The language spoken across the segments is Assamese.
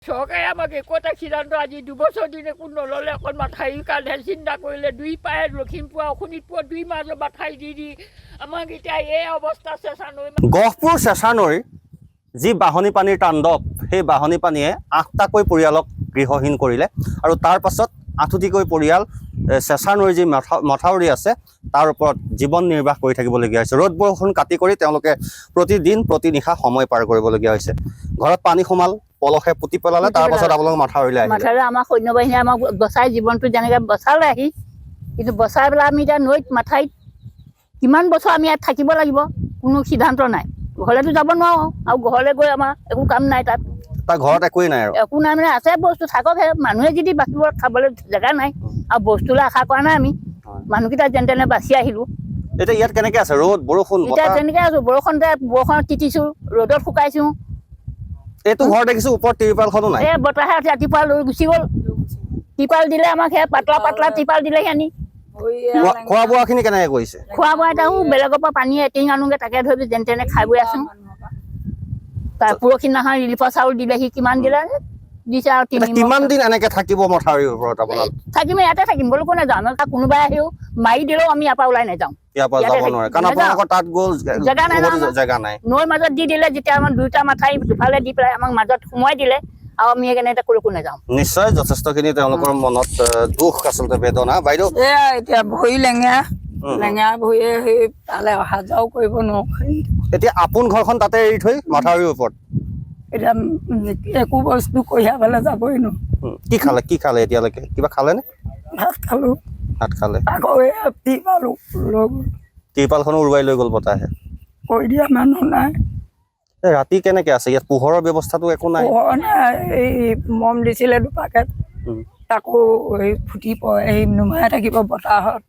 চৰকাৰে আমাক একো এটা সিদ্ধান্ত আজি 2 বছৰ দিন একো নল'লে। অকল মাথাউৰিৰ কাৰণে চিন্তা কৰিলে 2 পায়ে লখিমপুৰ আৰু শোণিতপুৰ 2 মাজত মাথাউৰি দি আমাক এতিয়া এই অৱস্থা চেঁচা নৈ গহপুৰ চেঁচা নৈৰ যি বাঢ়নী পানীৰ তাণ্ডৱ, সেই বাঢ়নী পানীয়ে 8টাকৈ পৰিয়ালক গৃহহীন কৰিলে আৰু তাৰ পাছত 8টিকৈ পৰিয়াল চেঁচা নৈৰ যি মথাউৰি আছে তাৰ ওপৰত জীৱন নিৰ্বাহ কৰি থাকিবলগীয়া হৈছে। ৰ'দ বৰষুণ কাটি কৰি তেওঁলোকে প্ৰতিদিন প্ৰতিনিশা সময় পাৰ কৰিবলগীয়া হৈছে। ঘৰত পানী সোমাল, পলসে পুতি পেলালে, তাৰ পাছত আপোনালোক মাথাউৰিলৈ আহিলে। মাথাউৰি আমাৰ সৈন্যবাহিনীয়ে আমাক বচাই জীৱনটো যেনেকৈ বচালে আহি, কিন্তু বচাই পেলাই আমি এতিয়া নৈত মাথাউৰিত কিমান বছৰ আমি ইয়াত থাকিব লাগিব কোনো সিদ্ধান্ত নাই। ঘৰলৈতো যাব নোৱাৰোঁ আৰু ঘৰলৈ গৈ আমাৰ একো কাম নাই তাত। তাৰ ঘৰত একোৱেই নাই আৰু একো নাই মানে আছে বস্তু থাককহে, মানুহে যদি বাচিব খাবলৈ জেগা নাই আৰু বস্তুলৈ আশা কৰা নাই আমি। মানুহকেইটা যেনে তেনে বাচি আহিলোঁ। এতিয়া ইয়াত কেনেকৈ আছে? ৰ'দ বৰষুণ এতিয়া তেনেকৈ আছোঁ, বৰষুণত তিতিছোঁ, ৰ'দত শুকাইছোঁ। এইটো ঘৰ দেখিছোঁ ওপৰত ত্ৰিপালখনো নাই। এই বতাহে ৰাতিপুৱা লৈ গুচি গ'ল। ত্ৰিপাল দিলে আমাক, সেয়া পাতলা পাতলা ত্ৰিপাল দিলেহি আনি। খোৱা বোৱাখিনি কেনেকৈ কৰিছে? খোৱা বোৱা এটা বেলেগৰ পৰা পানী এটিং আনোগৈ, তাকে ধৰি যেনে তেনে খাই বৈ আছোঁ। তাৰ পৰহিদিনাখন ৰিলিফৰ চাউল দিলেহি, কিমান দিলে দিছে আৰু কিমান দিন এনেকৈ থাকিব মথাউৰিৰ ওপৰত আপোনালোক? থাকিম, ইয়াতে থাকিম বোলো, কোনে যাওঁ আমি। কোনোবাই আহিও মাৰি দিলেও আমি ইয়াৰ পৰা ওলাই নাযাওঁ। ইয়াৰ পৰা যাব নোৱাৰে কাৰণ আপোনালোকৰ তাত গ'ল জেগা নাই। নৈৰ মাজত দি দিলে, যেতিয়া আমাৰ 2টা মাথাউৰি দুফালে দি পেলাই আমাক মাজত সোমোৱাই দিলে আৰু আমি সেইকাৰণে এতিয়া ক'লৈকো নাযাওঁ। নিশ্চয় যথেষ্টখিনি তেওঁলোকৰ মনত দুখ, আচলতে বেদনা। বাইদেউ এয়া এতিয়া ভৰি লেঙেৰা ভৰিয়ে সেই তালৈ অহা যোৱাও কৰিব নোৱাৰোঁ। এতিয়া আপোন ঘৰখন তাতে এৰি থৈ মাথাউৰিৰ ওপৰত এতিয়া একো বস্তু কঢ়িয়াবলৈ যাবই নোৱাৰোঁ। কি খালে এতিয়ালৈকে? কিবা খালেনে? ভাত খালোঁ। ভাত খালে। আকৌ এয়া ত্ৰিপাল লৈ গ'ল, ত্ৰিপালখনো উৰুৱাই লৈ গ'ল বতাহে। কৈ দিয়া মানুহ নাই। ৰাতি কেনেকৈ আছে ইয়াত? পোহৰৰ ব্যৱস্থাটো একো নাই। পোহৰ নাই। এই মম দিছিলে 2 পেকেট, তাকো এই ফুটি পৰে, এই নুমাই থাকিব বতাহত।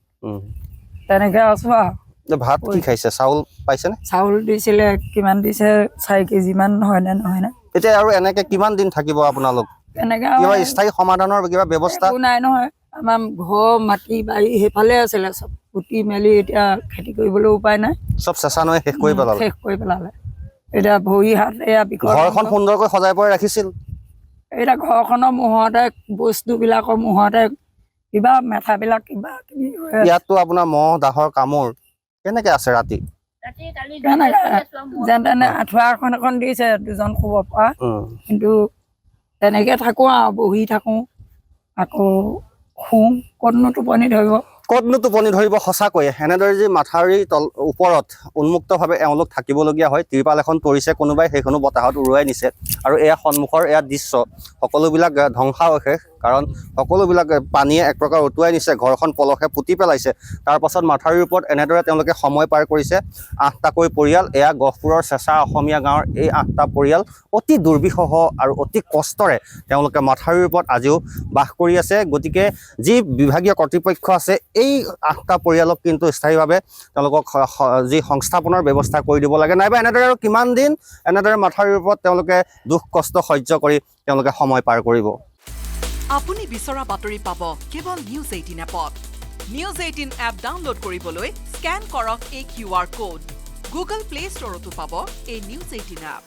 তেনেকৈ আছোঁ আৰু। ভাত কি খাইছে? চাউল পাইছেনে? চাউল দিছিলে, কিমান দিছে 4 কেজিমান হয়নে নহয়। এতিয়া আৰু এনেকৈ কিমান দিন থাকিব আপোনালোক? তেনেকৈ কিবা স্থায়ী সমাধানৰ কিবা ব্যৱস্থা একো নাই নহয়। আমাৰ ঘৰ মাটি বাৰী সেইফালে আছিলে, চব পুতি মেলি এতিয়া খেতি কৰিবলৈ উপায় নাই। চব চেঁচা নৈ শেষ কৰি পেলালে। এতিয়া ভৰি হাত এয়া বিকল। ঘৰখন সুন্দৰকৈ সজাই পৰাই ৰাখিছিল। এতিয়া ঘৰখনৰ মুহূৰ্তে বস্তুবিলাকৰ মুহূৰ্তে কিবা মেথাবিলাক কিবা কিবি। ইয়াততো আপোনাৰ মহ দাহৰ কামোৰ কেনেকৈ আছে ৰাতি? যেন তেনে আঁঠুৱা এখন দিছে 2জন শুব পৰা, কিন্তু তেনেকৈ থাকোঁ আৰু বহি থাকোঁ, আকৌ শুওঁ। ক'তনো টোপনি ধৰিব? সঁচাকৈয়ে এনেদৰে যি মাথাউৰিৰ ওপৰত উন্মুক্তভাৱে এওঁলোক থাকিবলগীয়া হয়। ত্ৰিপাল এখন পৰিছে, কোনোবাই সেইখনো বতাহত উৰুৱাই নিছে আৰু এয়া সন্মুখৰ এয়া দৃশ্য, সকলোবিলাক ধ্বংসাৱশেষ। কাৰণ সকলোবিলাক পানীয়ে এক প্ৰকাৰ উটুৱাই নিছে, ঘৰখন পলসে পুতি পেলাইছে। তাৰ পাছত মাথাউৰিৰ ওপৰত এনেদৰে তেওঁলোকে সময় পাৰ কৰিছে। 8টাকৈ পৰিয়াল, এয়া গহপুৰৰ চেঁচা অসমীয়া গাঁৱৰ এই 8টা পৰিয়াল অতি দুৰ্বিষহ আৰু অতি কষ্টৰে তেওঁলোকে মাথাউৰিৰ ওপৰত আজিও বাস কৰি আছে। গতিকে যি বিভাগীয় কৰ্তৃপক্ষ আছে, এই 8টা পৰিয়ালক কিন্তু স্থায়ীভাৱে তেওঁলোকক যি সংস্থাপনৰ ব্যৱস্থা কৰি দিব লাগে, নাইবা এনেদৰে আৰু কিমান দিন এনেদৰে মাথাউৰিৰ ওপৰত তেওঁলোকে দুখ কষ্ট সহ্য কৰি তেওঁলোকে সময় পাৰ কৰিব। আপুনি বিচৰা বাতৰি পাব কেৱল নিউজ 18 এপত। নিউজ 18 এপ ডাউনলোড কৰিবলৈ স্কেন কৰক এই QR কোড। গুগল প্লে ষ্টৰতো পাব এই নিউজ 18 এপ।